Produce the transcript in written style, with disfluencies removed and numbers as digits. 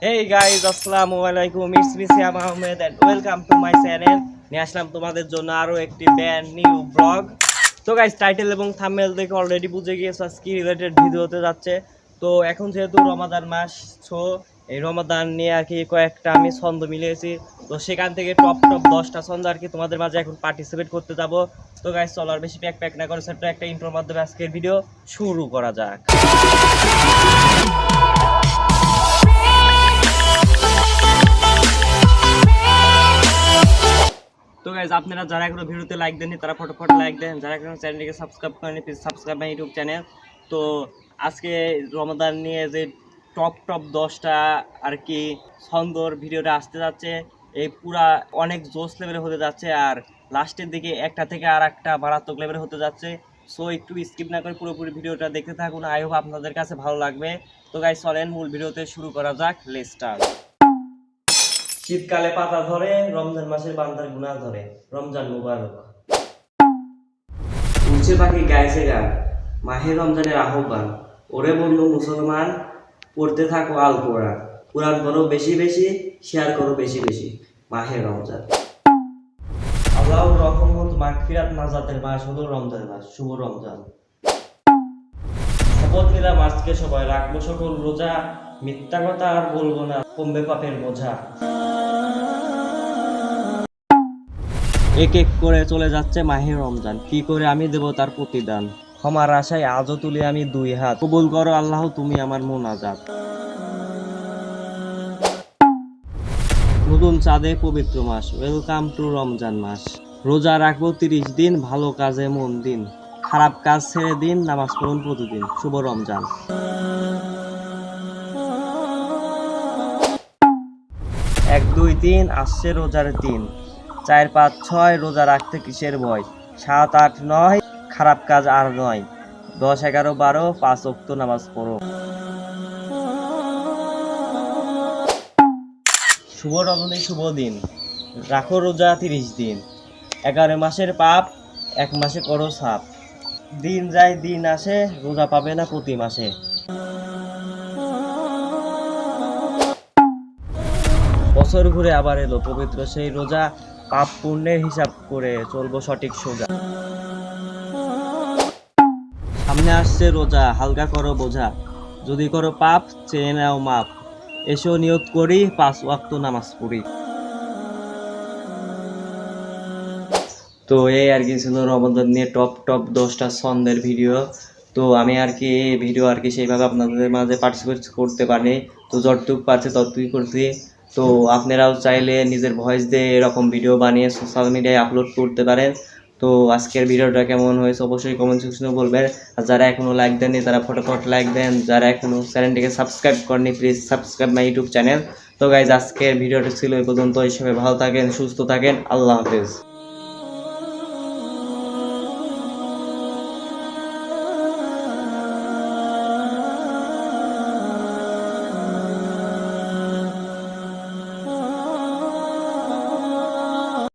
Hey guys, আসসালামু আলাইকুম। It's me Siam Ahmed and welcome to my channel. নিয়ে আসলাম তোমাদের জন্য আরো একটি ব্র্যান্ড নিউ ব্লগ। তো গাইস, টাইটেল এবং থাম্বনেল দেখে অলরেডি বুঝে গিয়েছো আজকে রিলেটেড ভিডিও হতে যাচ্ছে। তো এখন যেহেতু রমাদান মাস, সো এই রমাদান নিয়ে আর কি কয়েকটা আমি ছন্দ মিলিয়েছি। তো সেখান থেকে টপ 10টা ছন্দ আর কি তোমাদের মাঝে এখন পার্টিসিপেট করতে যাব। তো গাইস, চলো আর বেশি প্যাক না করে ছোট্ট একটা ইন্ট্রোর মাধ্যমে আজকের ভিডিও শুরু করা যাক। তো গাইজ, আপনারা যারা এখনো ভিডিওতে লাইক দেননি তারা ফটোফট লাইক দেন, যারা এখনো চ্যানেলটিকে সাবস্ক্রাইব করেনি please subscribe my YouTube channel. তো আজকে রমাদান নিয়ে যে টপ 10টা আর কি ছন্দর ভিডিওটা আসতে যাচ্ছে, এই পুরা অনেক জোস লেভেলে হতে যাচ্ছে আর লাস্টের দিকে একটা থেকে আর একটা মারাত্মক লেভেলে হতে যাচ্ছে। সো একটু স্কিপ না করে পুরোপুরি ভিডিওটা দেখতে থাকুন, আই হোপ আপনাদের কাছে ভালো লাগবে। তো গাইজ, চলেন মূল ভিডিওতে শুরু করা যাক। Let's start. শীতকালে পাতা ধরে, রমজান মাসের বান্দার গুনাহ ধরে, রমজান মুবারক। উঠছে পাখি গাইছে গান, মাহে রমজানের আহ্বান। ওরে বন্ধু মুসলমান, পড়তে থাকো আল কোরআন। কোরআন পড়ো বেশি বেশি, শেয়ার করো বেশি বেশি। মাহে রমজান। আল্লাহর রহমত মাগফিরাত নাজাতের মাস হলো রমজান মাস। শুভ রমজান। শপথ নিলাম আজকে সবাই রাখবো সকল রোজা, মিথ্যা কথা আর বলবো না, কমবে পাপের বোঝা। এক এক করে চলে যাচ্ছে মাহে রমজান, কি করে আমি দেব তার প্রতিদান। ক্ষমার আশায় আজও তুলি আমি দুই হাত, কবুল করো আল্লাহ তুমি আমার মোনাজাত। নতুন চাঁদে পবিত্র মাস, ওয়েলকাম টু রমজান মাস। রোজা রাখবো 30 দিন, ভালো কাজে মন দিন, খারাপ কাজ ছেড়ে দিন, নামাজ পড়ুন প্রতিদিন। শুভ রমজান। 1 2 3 আসছে রোজার দিন, 4 5 6 রোজা রাখতে কিসের ভয়, 7 8 9 খারাপ কাজ আর নয়, 10 11 12 5 ওয়াক্ত নামাজ পড়ো। শুভ রমজানে শুভ দিন, রাখো রোজা 30 দিন, 11 মাসের পাপ 1 মাসে করো সাপ। দিন যায় দিন আসে, রোজা পাবে না প্রতি মাসে। বছর ঘুরে আবার এলো পবিত্র সেই রোজা, পাপ পুণ্যের হিসাব করে চলবো সঠিক সোজা। সামনে আসছে রোজা, হালকা করো বোঝা, যদি করো পাপ চেয়ে নাও মাপ, এসো নিয়ত করি 5 ওয়াক্ত নামাজ পড়ি। তো এই আর কি ছিল রমাদান নিয়ে টপ 10টা ছন্দের ভিডিও। তো আমি আর কি এই ভিডিও আর কি সেইভাবে আপনাদের মাঝে পার্টিসিপেট করতে পারি, তো যতটুকু পারছে ততটুকুই করছি। তো আপনারাও চাইলে নিজের ভয়েস দিয়ে এরকম ভিডিও বানিয়ে সোশ্যাল মিডিয়ায় আপলোড করতে পারেন। তো আজকের ভিডিওটা কেমন হয়েছে অবশ্যই কমেন্ট সেকশনে বলবেন। আর যারা এখনও লাইক দেননি তারা ফটোফট লাইক দেন, যারা এখনও চ্যানেলটিকে সাবস্ক্রাইব করেনি please subscribe my YouTube channel. তো গাইজ, আজকের ভিডিওটা ছিল এই পর্যন্ত। সবাই ভালো থাকেন, সুস্থ থাকেন, আল্লাহ হাফেজ।